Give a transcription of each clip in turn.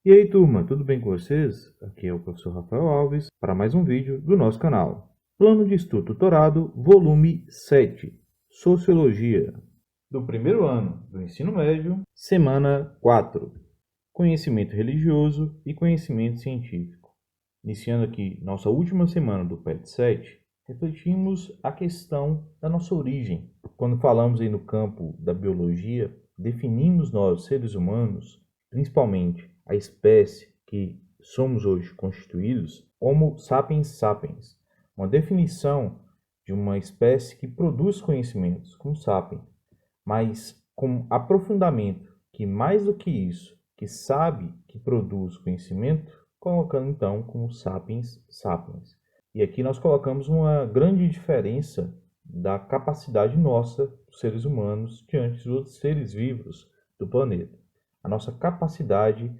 E aí turma, tudo bem com vocês? Aqui é o professor Rafael Alves para mais um vídeo do nosso canal. Plano de Estudo Tutorado, volume 7, Sociologia, do primeiro ano do ensino médio, semana 4, Conhecimento religioso e conhecimento científico. Iniciando aqui nossa última semana do PET 7, refletimos a questão da nossa origem. Quando falamos aí no campo da biologia, definimos nós, seres humanos, principalmente a espécie que somos hoje constituídos, Homo sapiens sapiens, uma definição de uma espécie que produz conhecimentos, como sapiens, mas com aprofundamento que mais do que isso, que sabe que produz conhecimento, colocando então como sapiens sapiens. E aqui nós colocamos uma grande diferença da capacidade nossa, dos seres humanos, diante dos outros seres vivos do planeta. A nossa capacidade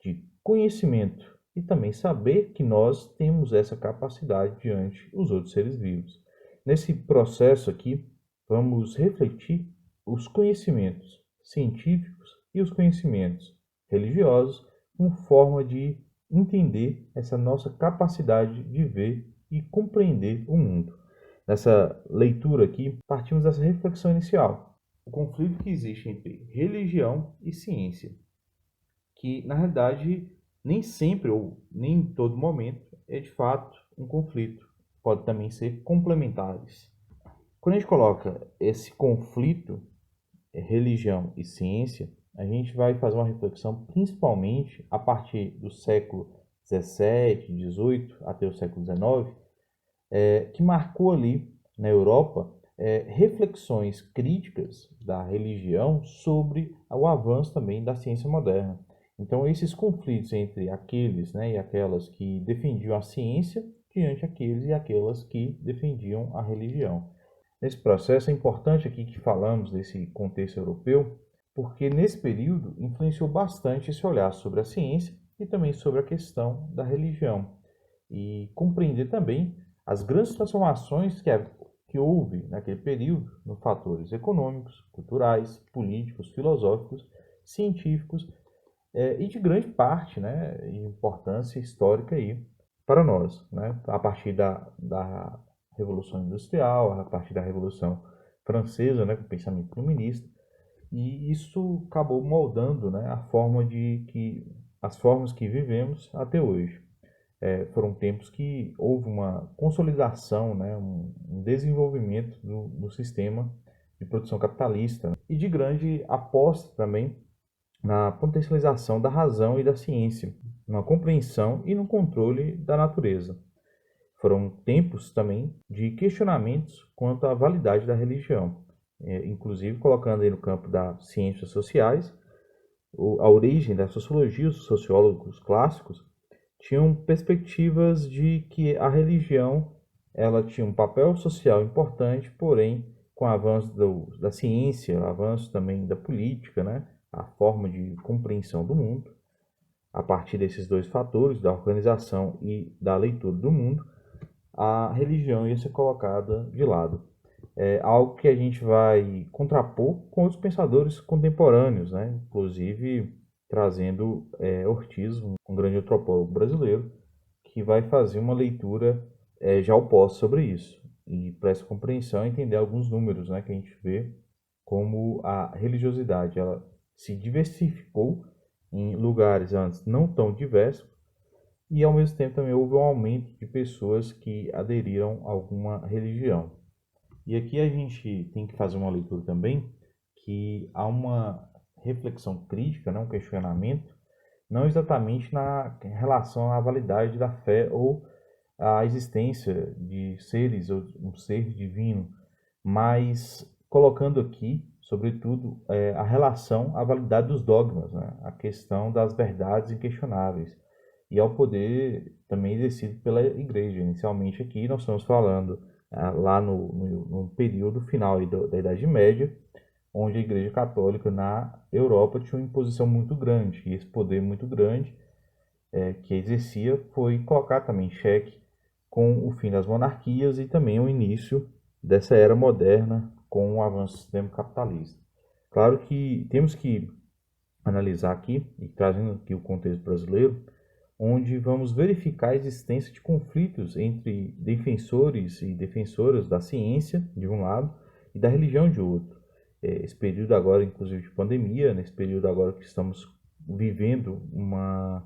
de conhecimento e também saber que nós temos essa capacidade diante dos outros seres vivos. Nesse processo aqui, vamos refletir os conhecimentos científicos e os conhecimentos religiosos como forma de entender essa nossa capacidade de ver e compreender o mundo. Nessa leitura aqui, partimos dessa reflexão inicial. O conflito que existe entre religião e ciência, que na realidade nem sempre ou nem em todo momento é de fato um conflito. Pode também ser complementares. Quando a gente coloca esse conflito, religião e ciência, a gente vai fazer uma reflexão principalmente a partir do século 17, 18 até o século 19, que marcou ali na Europa reflexões críticas da religião sobre o avanço também da ciência moderna. Então, esses conflitos entre aqueles e aquelas que defendiam a ciência diante aqueles e aquelas que defendiam a religião. Nesse processo é importante aqui que falamos desse contexto europeu, porque nesse período influenciou bastante esse olhar sobre a ciência e também sobre a questão da religião. E compreender também as grandes transformações que houve naquele período nos fatores econômicos, culturais, políticos, filosóficos, científicos e de grande parte, de importância histórica aí para nós, a partir da Revolução Industrial, a partir da Revolução Francesa, com o pensamento iluminista, e isso acabou moldando as formas que vivemos até hoje. Foram tempos que houve uma consolidação, um desenvolvimento do sistema de produção capitalista e de grande aposta também na potencialização da razão e da ciência, na compreensão e no controle da natureza. Foram tempos também de questionamentos quanto à validade da religião, inclusive colocando aí no campo das ciências sociais, a origem da sociologia, os sociólogos clássicos tinham perspectivas de que a religião ela tinha um papel social importante, porém, com o avanço da ciência, o avanço também da política, a forma de compreensão do mundo, a partir desses dois fatores, da organização e da leitura do mundo, a religião ia ser colocada de lado. É algo que a gente vai contrapor com outros pensadores contemporâneos, inclusive trazendo Ortiz, um grande antropólogo brasileiro, que vai fazer uma leitura já oposta sobre isso. E para essa compreensão, entender alguns números que a gente vê como a religiosidade ela se diversificou em lugares antes não tão diversos, e ao mesmo tempo também houve um aumento de pessoas que aderiram a alguma religião. E aqui a gente tem que fazer uma leitura também que há uma reflexão crítica, um questionamento, não exatamente na relação à validade da fé ou à existência de seres ou um ser divino, mas colocando aqui, sobretudo, a relação à validade dos dogmas, a questão das verdades inquestionáveis e ao poder também exercido pela igreja. Inicialmente aqui nós estamos falando lá no período final da Idade Média, onde a Igreja Católica na Europa tinha uma imposição muito grande, e esse poder muito grande que exercia foi colocar também em xeque com o fim das monarquias e também o início dessa era moderna com o avanço do sistema capitalista. Claro que temos que analisar aqui, e trazendo aqui o contexto brasileiro, onde vamos verificar a existência de conflitos entre defensores e defensoras da ciência, de um lado, e da religião, de outro. Esse período agora, inclusive de pandemia, nesse período agora que estamos vivendo uma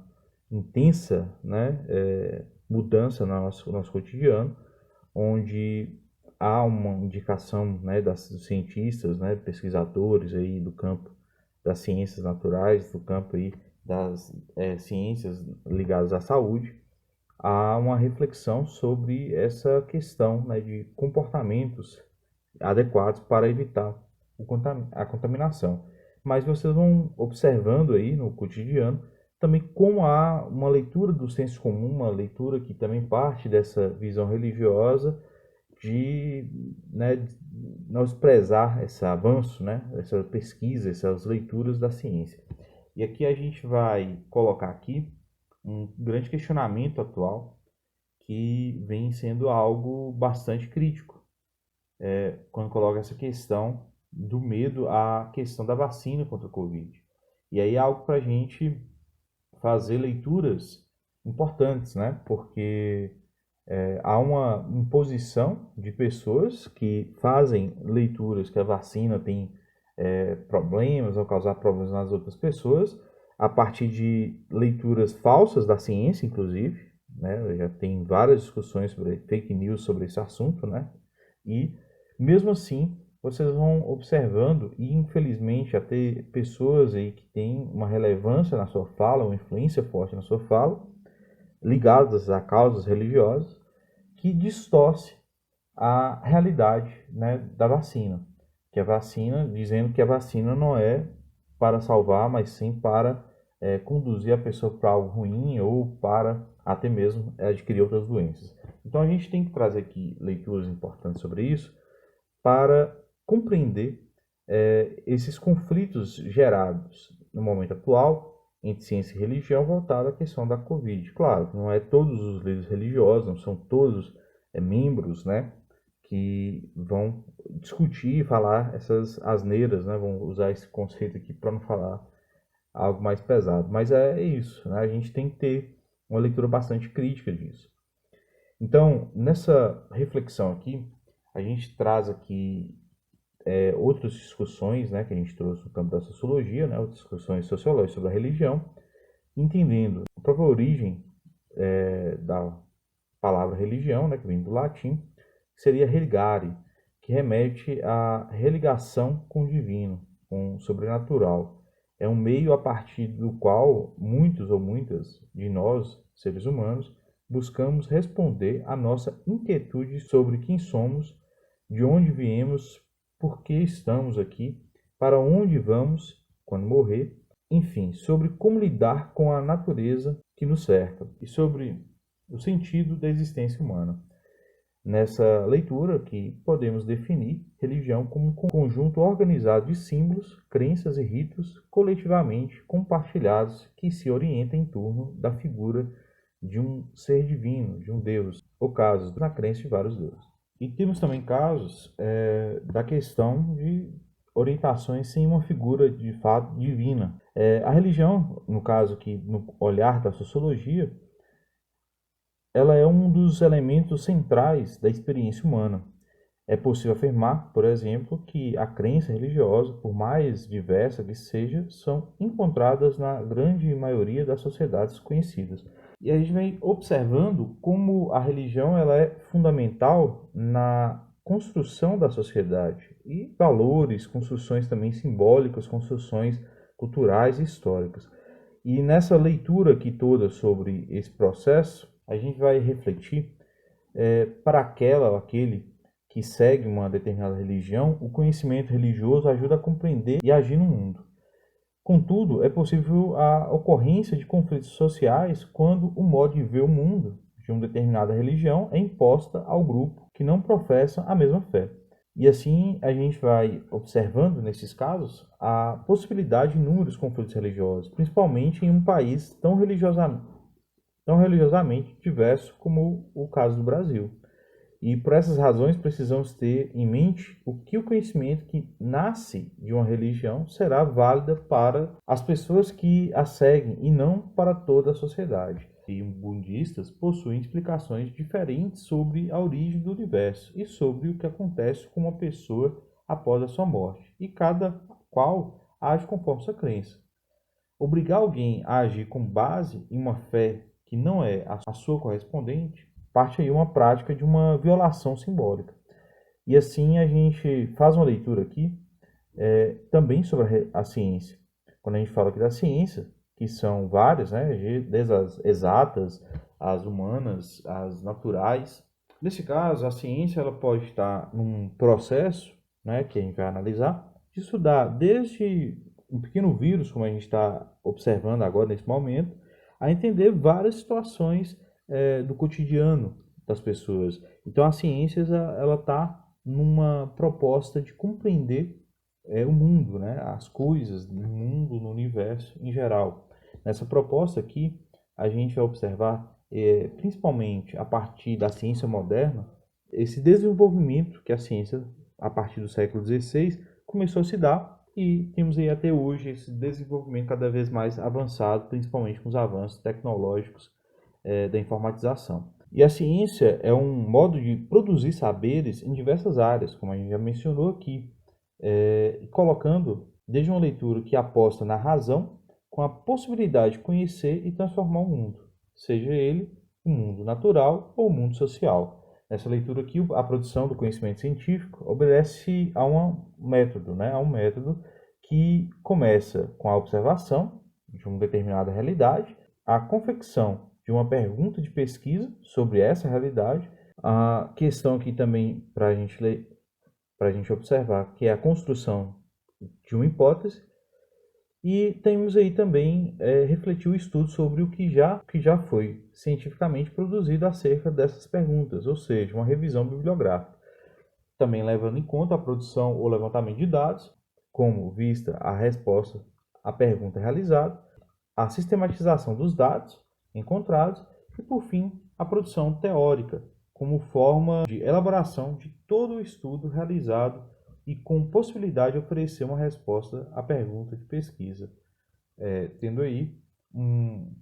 intensa, né, mudança no nosso cotidiano, onde há uma indicação, né, dos cientistas, né, pesquisadores aí do campo das ciências naturais, do campo aí das ciências ligadas à saúde, há uma reflexão sobre essa questão, né, de comportamentos adequados para evitar a contaminação. Mas vocês vão observando aí no cotidiano também como há uma leitura do senso comum, uma leitura que também parte dessa visão religiosa de, né, não desprezar esse avanço, né, essa pesquisa, essas leituras da ciência. E aqui a gente vai colocar aqui um grande questionamento atual que vem sendo algo bastante crítico, quando coloca essa questão do medo à questão da vacina contra o Covid. E aí é algo para a gente fazer leituras importantes, né? Porque há uma imposição de pessoas que fazem leituras que a vacina tem problemas ou causar problemas nas outras pessoas, a partir de leituras falsas da ciência, inclusive, né? Já tem várias discussões sobre fake news sobre esse assunto, né? E mesmo assim, vocês vão observando e infelizmente até pessoas aí que têm uma relevância na sua fala, uma influência forte na sua fala, ligadas a causas religiosas, que distorce a realidade, né, da vacina. Que a vacina, dizendo que a vacina não é para salvar, mas sim para conduzir a pessoa para algo ruim ou para até mesmo adquirir outras doenças. Então a gente tem que trazer aqui leituras importantes sobre isso para compreender esses conflitos gerados no momento atual entre ciência e religião voltado à questão da Covid. Claro, não é todos os líderes religiosos, não são todos membros, né, que vão discutir e falar essas asneiras, né, vão usar esse conceito aqui para não falar algo mais pesado. Mas é isso, né, a gente tem que ter uma leitura bastante crítica disso. Então, nessa reflexão aqui, a gente traz aqui outras discussões, né, que a gente trouxe no campo da sociologia, né, outras discussões sociológicas sobre a religião, entendendo a própria origem da palavra religião, né, que vem do latim, que seria religare, que remete à religação com o divino, com o sobrenatural. É um meio a partir do qual muitos ou muitas de nós, seres humanos, buscamos responder à nossa inquietude sobre quem somos, de onde viemos, por que estamos aqui, para onde vamos quando morrer, enfim, sobre como lidar com a natureza que nos cerca e sobre o sentido da existência humana. Nessa leitura que podemos definir religião como um conjunto organizado de símbolos, crenças e ritos coletivamente compartilhados que se orientam em torno da figura de um ser divino, de um Deus, ou casos na crença de vários deuses. E temos também casos da questão de orientações sem uma figura de fato divina. A religião, no caso aqui, no olhar da sociologia, ela é um dos elementos centrais da experiência humana. É possível afirmar, por exemplo, que a crença religiosa, por mais diversa que seja, são encontradas na grande maioria das sociedades conhecidas. E a gente vem observando como a religião ela é fundamental na construção da sociedade e valores, construções também simbólicas, construções culturais e históricas. E nessa leitura aqui toda sobre esse processo, a gente vai refletir para aquela ou aquele que segue uma determinada religião, o conhecimento religioso ajuda a compreender e agir no mundo. Contudo, é possível a ocorrência de conflitos sociais quando o modo de ver o mundo de uma determinada religião é imposta ao grupo que não professa a mesma fé. E assim a gente vai observando, nesses casos, a possibilidade de inúmeros conflitos religiosos, principalmente em um país tão religiosamente diverso como o caso do Brasil. E por essas razões precisamos ter em mente o conhecimento que nasce de uma religião será válida para as pessoas que a seguem e não para toda a sociedade. E budistas possuem explicações diferentes sobre a origem do universo e sobre o que acontece com uma pessoa após a sua morte, e cada qual age conforme sua crença. Obrigar alguém a agir com base em uma fé que não é a sua correspondente parte aí uma prática de uma violação simbólica. E assim a gente faz uma leitura aqui também sobre a ciência. Quando a gente fala aqui da ciência, que são várias, né, desde as exatas, as humanas, as naturais. Nesse caso, a ciência ela pode estar num processo, né, que a gente vai analisar, de estudar desde um pequeno vírus, como a gente está observando agora nesse momento, a entender várias situações do cotidiano das pessoas. Então a ciência ela está numa proposta de compreender o mundo, né? As coisas no mundo, no universo em geral. Nessa proposta aqui, a gente vai observar, principalmente a partir da ciência moderna, esse desenvolvimento que a ciência, a partir do século XVI, começou a se dar, e temos aí até hoje esse desenvolvimento cada vez mais avançado, principalmente com os avanços tecnológicos da informatização. E a ciência é um modo de produzir saberes em diversas áreas, como a gente já mencionou aqui, colocando desde uma leitura que aposta na razão, com a possibilidade de conhecer e transformar o mundo, seja ele o mundo natural ou o mundo social. Nessa leitura aqui, a produção do conhecimento científico obedece a um método, né? A um método que começa com a observação de uma determinada realidade, a confecção de uma pergunta de pesquisa sobre essa realidade, a questão aqui também para a gente observar, que é a construção de uma hipótese, e temos aí também refletir o estudo sobre o que já foi cientificamente produzido acerca dessas perguntas, ou seja, uma revisão bibliográfica. Também levando em conta a produção ou levantamento de dados, como vista a resposta à pergunta realizada, a sistematização dos dados encontrados e, por fim, a produção teórica, como forma de elaboração de todo o estudo realizado e com possibilidade de oferecer uma resposta à pergunta de pesquisa, tendo aí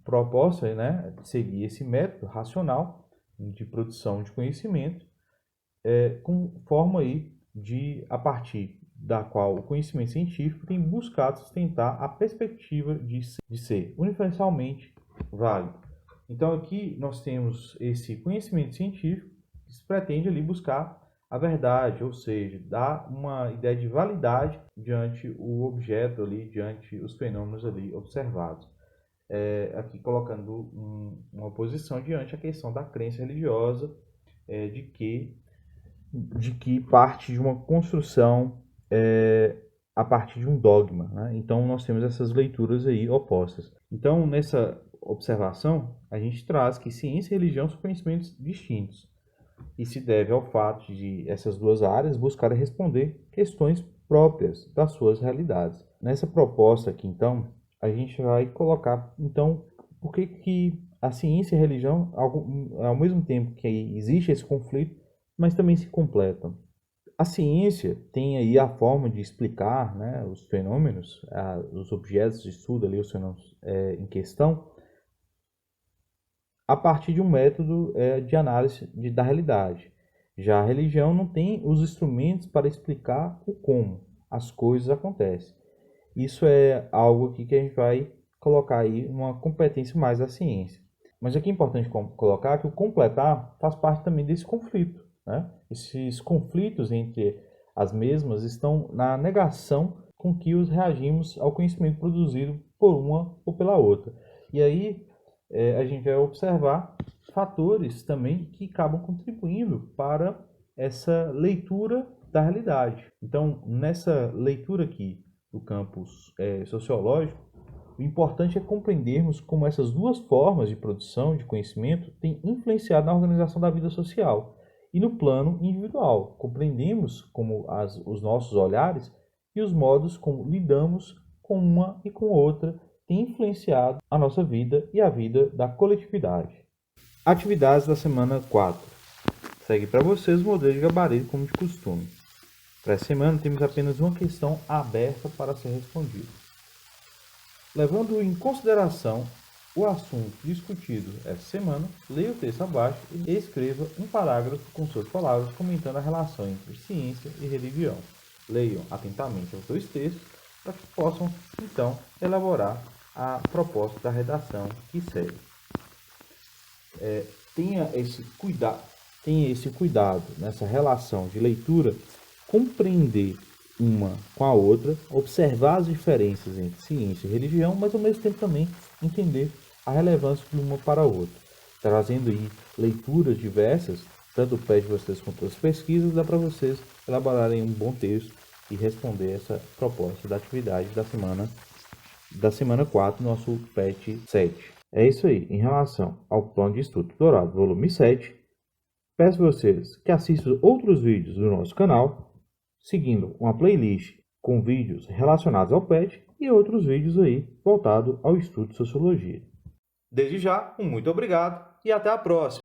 proposta, né, de seguir esse método racional de produção de conhecimento, com forma aí a partir da qual o conhecimento científico tem buscado sustentar a perspectiva de ser universalmente válido. Então aqui nós temos esse conhecimento científico que se pretende ali buscar a verdade, ou seja, dar uma ideia de validade diante o objeto ali, diante os fenômenos ali observados. Aqui colocando uma oposição diante a questão da crença religiosa, de que parte de uma construção a partir de um dogma, né? Então nós temos essas leituras aí opostas. Então nessa observação a gente traz que ciência e religião são conhecimentos distintos, e se deve ao fato de essas duas áreas buscarem responder questões próprias das suas realidades. Nessa proposta aqui, então, a gente vai colocar, então, por que a ciência e a religião, ao mesmo tempo que existe esse conflito, mas também se completam. A ciência tem aí a forma de explicar, né, os fenômenos, os objetos de estudo ali, os fenômenos em questão, a partir de um método de análise da realidade. Já a religião não tem os instrumentos para explicar o como as coisas acontecem. Isso é algo aqui que a gente vai colocar aí uma competência mais da ciência. Mas aqui é importante colocar que o completar faz parte também desse conflito, né? Esses conflitos entre as mesmas estão na negação com que os reagimos ao conhecimento produzido por uma ou pela outra. E aí a gente vai observar fatores também que acabam contribuindo para essa leitura da realidade. Então, nessa leitura aqui do campo sociológico, o importante é compreendermos como essas duas formas de produção de conhecimento têm influenciado na organização da vida social e no plano individual. Compreendemos como os nossos olhares e os modos como lidamos com uma e com outra têm influenciado a nossa vida e a vida da coletividade. Atividades da semana 4. Segue para vocês o modelo de gabarito como de costume. Para essa semana temos apenas uma questão aberta para ser respondida. Levando em consideração o assunto discutido essa semana, leia o texto abaixo e escreva um parágrafo com suas palavras comentando a relação entre ciência e religião. Leiam atentamente os dois textos para que possam, então, elaborar a proposta da redação que segue. Tenha esse cuidado nessa relação de leitura, compreender uma com a outra, observar as diferenças entre ciência e religião, mas ao mesmo tempo também entender a relevância de uma para a outra. Trazendo aí leituras diversas, tanto o pé de vocês quanto as pesquisas, dá para vocês elaborarem um bom texto e responder essa proposta da atividade da semana 4, nosso PET 7. É isso aí, em relação ao plano de estudo tutorado, volume 7, peço a vocês que assistam outros vídeos do nosso canal, seguindo uma playlist com vídeos relacionados ao PET e outros vídeos aí voltados ao estudo de sociologia. Desde já, um muito obrigado e até a próxima!